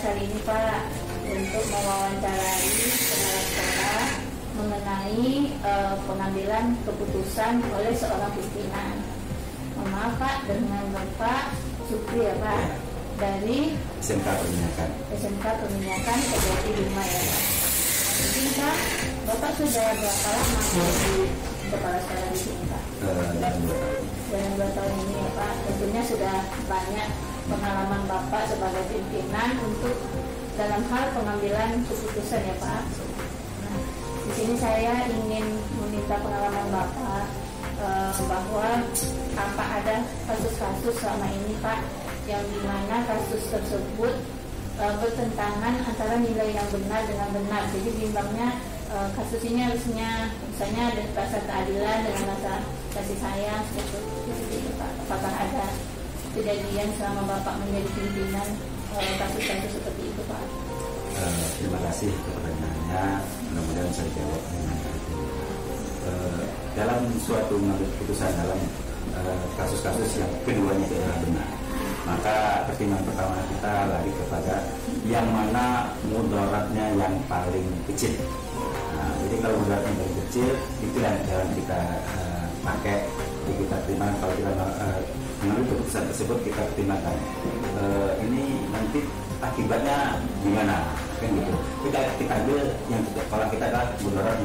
kali ini Pak untuk mewawancarai kepala sekolah mengenai pengambilan keputusan oleh seorang pimpinan. Mohon maaf Pak, dengan Bapak Supri ya Pak, dari SMK Peminyakan Kejati 5 ya Pak. Jadi Pak, Bapak sudah berapa lama jadi kepala sekolah di sini Pak? Dalam 2 tahun ini ya Pak, tentunya sudah banyak pengalaman Bapak sebagai pimpinan untuk dalam hal pengambilan keputusan ya Pak. Nah, di sini saya ingin meminta pengalaman Bapak bahwa apa ada kasus-kasus selama ini Pak yang dimana kasus tersebut bertentangan antara nilai yang benar dengan benar. Jadi bimbangnya kasus ini harusnya misalnya ada rasa keadilan dengan rasa kasih sayang seperti itu Pak. Apakah ada kejadian selama Bapak menjadi pimpinan kasus-kasus seperti itu Pak? Terima kasih pertanyaannya, mudah-mudahan saya jawab dengan baik. Dalam suatu mengambil keputusan dalam kasus-kasus yang keduanya tidak benar, maka pertimbangan pertama kita lari kepada yang mana mudaratnya yang paling kecil. Nah, jadi kalau mudaratnya paling kecil, itulah yang jalan kita pakai. Jadi kita pertimbangkan kalau kita mengambil keputusan tersebut, kita pertimbangkan ini nanti akibatnya gimana, kan gitu. Kita ambil yang kalau kita adalah mudarat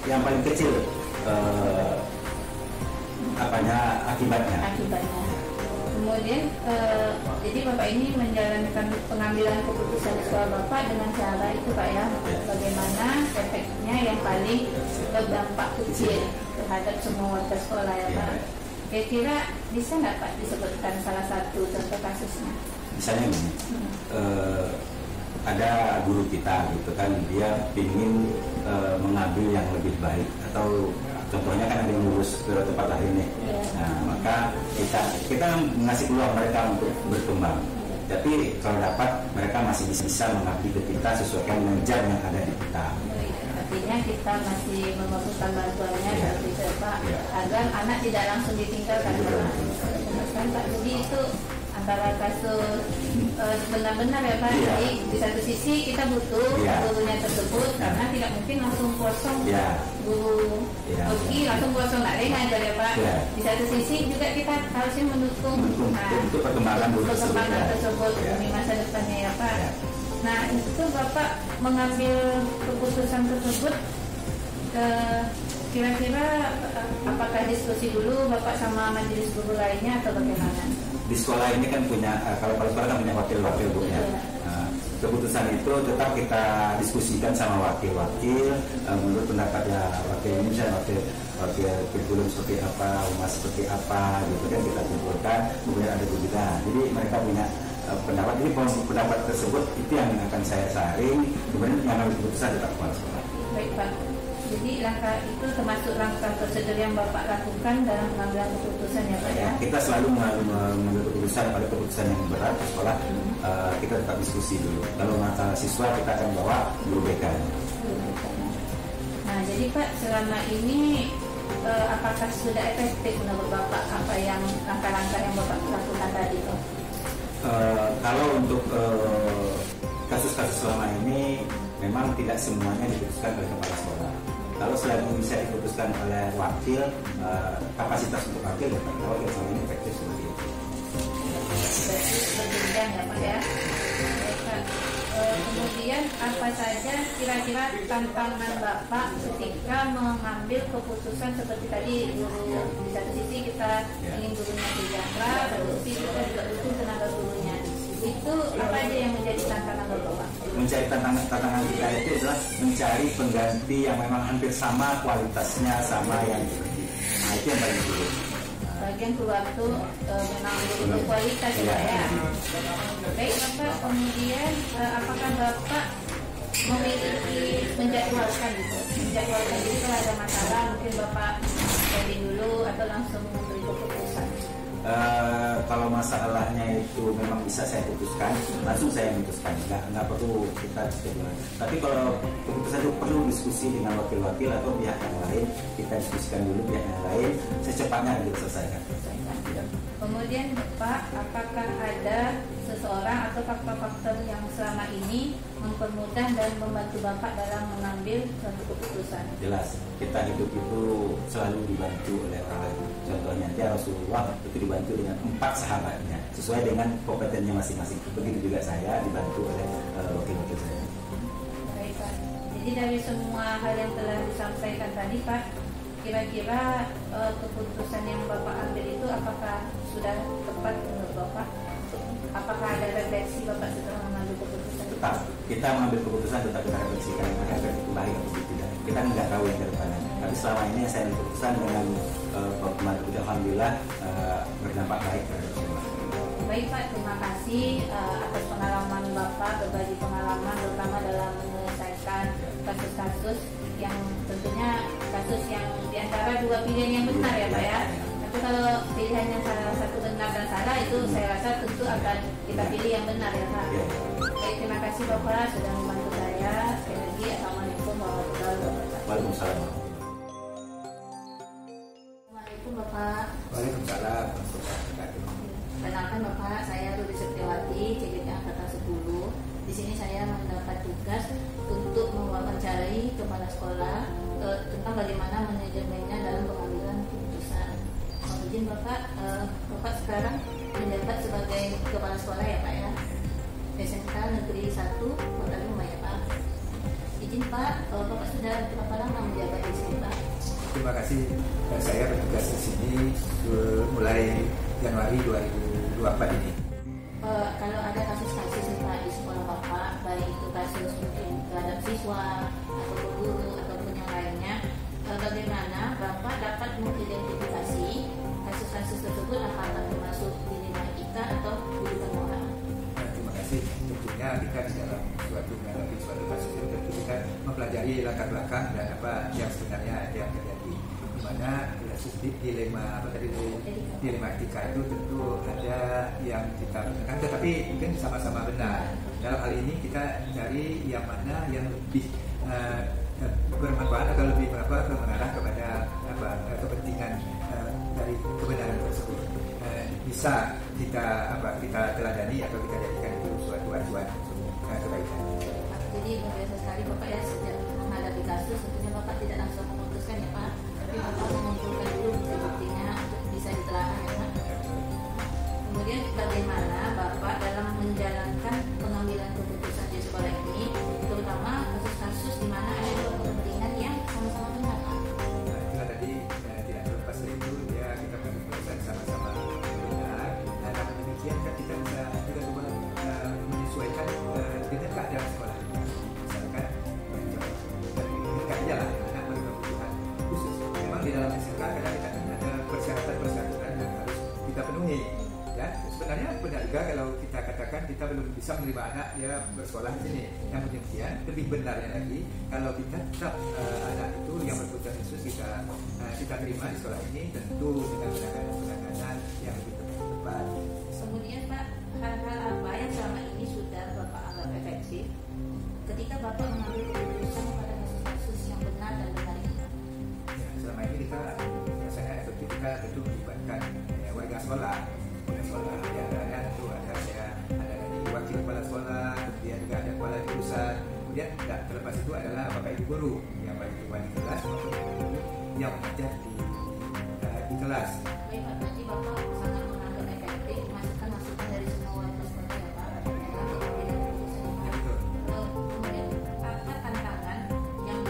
yang paling kecil akibatnya. Kemudian jadi Bapak ini menjalankan pengambilan keputusan sekolah Bapak dengan cara itu Pak ya, bagaimana efeknya yang paling berdampak kecil terhadap semua warga sekolah ya Pak. Kira-kira bisa nggak Pak disebutkan salah satu contoh kasusnya? Misalnya gini, ada guru kita gitu kan, dia ingin mengambil yang lebih baik, atau contohnya kan ada yang lulus ke tempat lain nih. Nah, maka kita ngasih peluang mereka untuk berkembang. Tapi kalau dapat, mereka masih bisa mengabdi ke kita sesuaikan dengan jam yang ada di kita. Artinya kita masih membutuhkan bantuannya dari Pak agar anak tidak langsung ditinggalkan Pak. Jadi itu antara kasus benar-benar ya Pak. Jadi di satu sisi kita butuh gurunya tersebut karena tidak mungkin langsung kosong guru pergi langsung kosong nggak ngajar ya Pak. Di satu sisi juga kita harusnya mendukung untuk perkembangan guru tersebut demi masa depannya ya Pak. Nah itu Bapak mengambil keputusan tersebut kira-kira apakah diskusi dulu Bapak sama majelis guru lainnya atau bagaimana? Di sekolah ini kan punya, kalau sekolah kan punya wakil-wakil Bu ya. Keputusan itu tetap kita diskusikan sama wakil-wakil menurut pendapatnya wakil ini, misalnya wakil kurikulum seperti apa, humas seperti apa gitu kan, kita kumpulkan, kemudian ada juga. Jadi mereka punya pendapat, ini pendapat tersebut itu yang akan saya saring, kemudian yang mengambil keputusan tetap kepala sekolah. Baik Pak. Jadi langkah itu termasuk langkah prosedur yang Bapak lakukan dalam pengambilan keputusan ya Pak ya? Kita selalu mengambil keputusan pada keputusan yang berat di sekolah, kita tetap diskusi dulu. Kalau masalah siswa kita akan bawa guru BK. Nah jadi Pak, selama ini apakah sudah efektif menurut Bapak apa yang langkah-langkah yang Bapak lakukan tadi Pak? Kalau untuk kasus-kasus selama ini memang tidak semuanya diputuskan oleh kepala sekolah. Kalau selagi bisa diputuskan oleh wakil, kapasitas untuk wakil dapat wakil selama ini efektif seperti itu. Berarti berjenjang ya Pak ya. Kemudian apa saja kira-kira tantangan Bapak ketika mengambil keputusan seperti tadi guru, di satu sisi kita ingin gurunya sejahtera, satu sisi kita juga butuh tenaga gurunya. Itu apa aja yang menjadi tantangan Bapak? Mencari tantangan kita itu adalah mencari pengganti yang memang hampir sama kualitasnya sama yang seperti. Nah itu yang paling sulit. Bagian keluar itu memang berkualitas ya. Baik Bapak, kemudian apakah Bapak memiliki menjadwalkan gitu? Menjadwalkan jadi kalau ada masalah mungkin Bapak cari dulu atau langsung memberi keputusan. Kalau masalahnya itu memang bisa saya putuskan, langsung saya memutuskan, nggak perlu kita diskusikan. Tapi kalau keputusan itu perlu diskusi dengan wakil-wakil atau pihak yang lain, kita diskusikan dulu pihak yang lain, secepatnya kita selesaikan. Ya. Kemudian Bapak, apakah ada seseorang atau faktor-faktor yang selama ini mempermudah dan membantu Bapak dalam mengambil suatu keputusan? Jelas, kita hidup itu selalu dibantu oleh orang lain. Contohnya dia Rasulullah itu dibantu dengan 4 sahabatnya sesuai dengan kompetensinya masing-masing. Begitu juga saya dibantu oleh wakil-wakil saya. Baik Pak, jadi dari semua hal yang telah disampaikan tadi Pak, kira-kira keputusan yang Bapak ambil itu apakah sudah tepat menurut Bapak? Apakah ada refleksi Bapak setelah mengambil keputusan? Tetap, kita mengambil keputusan tetap kita refleksikan apakah itu baik atau tidak. Kita nggak tahu yang ke depannya. Tapi selama ini saya ambil keputusan dengan pembantu kita, alhamdulillah berdampak baik terhadap semua. Baik Pak, terima kasih atas pengalaman Bapak, berbagi pengalaman terutama dalam menyelesaikan kasus-kasus yang tentunya kasus yang diantara dua pilihan yang benar ya Pak ya. Tapi kalau pilihan yang salah satu benar dan salah itu saya rasa tentu akan kita pilih yang benar ya Pak. Baik, terima kasih Bapak sudah membantu saya. Sekali lagi Assalamualaikum warahmatullahi wabarakatuh. Waalaikumsalam. Assalamualaikum Bapak. Waalaikumsalam warahmatullahi wabarakatuh. Kenalkan Bapak, saya Rudi Septiawati, CGT Angkatan 10. Di sini saya mendapat tugas untuk mewawancarai kepala sekolah tentang bagaimana manajemennya dalam pengambilan keputusan. Mohon izin Bapak, Bapak sekarang menjabat sebagai kepala sekolah ya Pak ya, SMK Negeri 1 Kota Lumai ya Pak. Izin Pak, Bapak sudah berapa lama menjabat di sini Pak? Terima kasih. Saya bertugas di sini mulai Januari 2024 ini. Kalau ada kasus-kasus nih Pak di sekolah Bapak, baik itu kasus mungkin terhadap siswa atau guru ataupun yang lainnya, bagaimana Bapak dapat mengidentifikasi kasus-kasus tersebut apakah termasuk dinamika atau bukan orang? Terima kasih. Tentunya kita di dalam menghadapi suatu kasus itu tentu kita mempelajari latar belakang dan apa yang sebenarnya yang terjadi. Di mana dilema etika itu tentu ada yang kita gunakan, tetapi mungkin sama-sama benar. Dalam hal ini kita cari yang mana yang lebih bermanfaat atau lebih mengarah kepada kepentingan dari kebenaran tersebut. Bisa kita teladani atau kita jadikan itu suatu acuan kebaikan. Jadi biasa sekali Bapak ya, sejak menghadapi kasus tentunya Bapak tidak langsung memutuskan ya Pak, tapi Bapak mengumpulkan dulu bukti-buktinya untuk bisa ditelaah ya Pak. Kemudian bagaimana Bapak dalam menjalankan pengambilan keputusan di sekolah ini, terutama kasus-kasus di mana ada dua kepentingan yang sama-sama benar Pak? Itulah tadi tidak terlepas dari itu ya, kita keputusan sama-sama benar. Dan namun demikian kan kita bisa juga coba menyesuaikan dengan keadaan sekolah. Misalkan aja lah anak berkebutuhan khusus. Memang di dalam SMK kadang kita ada persyaratan-persyaratan yang harus kita penuhi. Ya, sebenarnya benar juga kalau kita katakan kita belum bisa menerima anak ya bersekolah di sini. Namun demikian lebih benarnya lagi kalau kita tetap anak itu yang berkebutuhan khusus kita terima di sekolah ini tentu dengan penanganan yang lebih tepat. Kemudian Pak, hal-hal apa yang selama ini sudah Bapak anggap efektif ketika Bapak mengambil keputusan pada kasus-kasus yang benar dan benar ini? Ya, selama ini kita rasanya efektif kita tentu melibatkan warga sekolah. Ya, tentu ada dari wakil kepala sekolah, kemudian juga ada kepala jurusan, kemudian tidak terlepas itu adalah bapak ibu guru yang baik itu wali kelas maupun guru yang mengajar di kelas. Baik Pak, berarti Bapak sangat menganggap efektif masukan-masukan dari semua warga sekolah ya Pak dalam pengambilan keputusan ini. Betul. Kemudian apa tantangan yang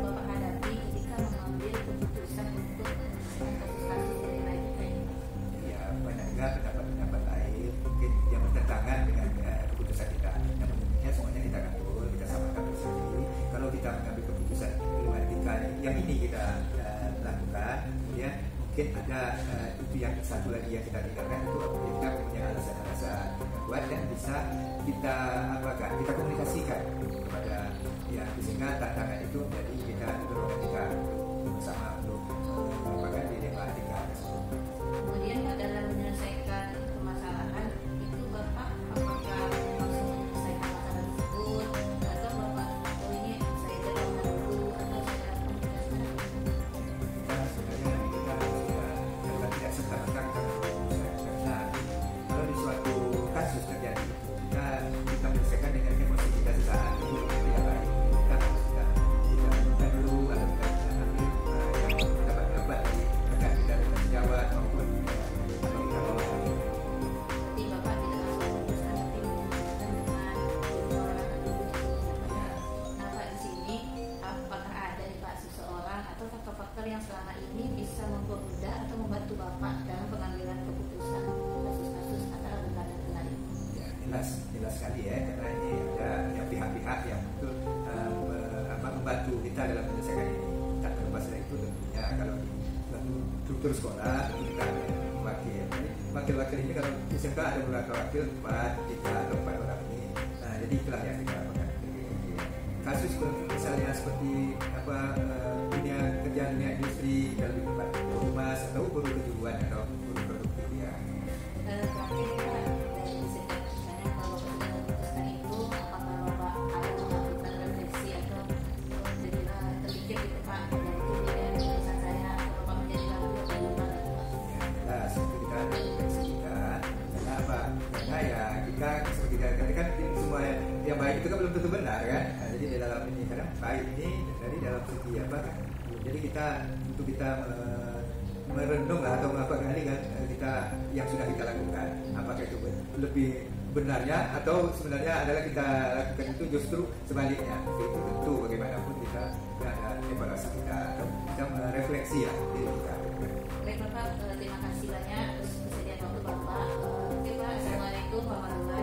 Bapak hadapi ketika mengambil keputusan untuk kasus-kasus dari lain ini? Ya, banyak juga pendapat lain mungkin yang bertentangan dengan keputusan kita. Namun demikian semuanya kita rangkul, kita samakan bersama. Kalau kita mengambil keputusan etika yang ini kita lakukan, kemudian mungkin ada itu yang satu lagi yang kita tinggalkan itu kita punya alasan-alasan yang kuat dan bisa kita komunikasikan kepada yang sehingga tantangan itu menjadi kita dorongan kita bersama untuk merupakan dilema etika tersebut. Kemudian Pak, dalam menyelesaikan permasalahan itu Bapak apakah langsung menyelesaikan masalah tersebut atau Bapak ini saya jalan dulu atau saya komunikasikan? Sebenarnya kita tidak serta-merta kita yang selama ini bisa mempermudah atau membantu Bapak dalam pengambilan keputusan kasus-kasus antara benar dan benar ini? Ya, jelas sekali ya, karena ini ada pihak-pihak yang betul membantu kita dalam menyelesaikan ini. Tak terlepas dari itu tentunya kalau di struktur sekolah kita ada wakil. Jadi wakil-wakil ini kalau di SMK ada beberapa wakil, 4 orang ini. Nah, jadi itulah yang kita lakukan. Kasus misalnya seperti dunia kerja, dunia industri, dan lebih tepat humas atau guru kejuruan atau guru produktif ya. Terakhir dari sejak misalnya kalau Bapak sudah memutuskan itu, apakah Bapak ada melakukan refleksi atau terpikir gitu Pak, dan itu dari keputusan saya atau Bapak menjadi ragu atau gimana? Ya, jelas itu kita ada refleksi kita. Karena apa? Karena ya kita seperti kita katakan semua yang baik itu kan belum tentu benar kan. Nah, jadi di dalam ini kadang baik ini dari dalam segi apa kan. Jadi kita untuk kita merenung lah atau melakukan kali kan kita yang sudah kita lakukan, apakah itu lebih benarnya atau sebenarnya adalah kita lakukan itu justru sebaliknya. Itu tentu bagaimanapun kita ada evaluasi kita atau kita merefleksi ya diri kita. Baik Bapak, terima kasih banyak atas kesediaan waktu Bapak. Oke Pak, Assalamualaikum warahmatullahi wabarakatuh.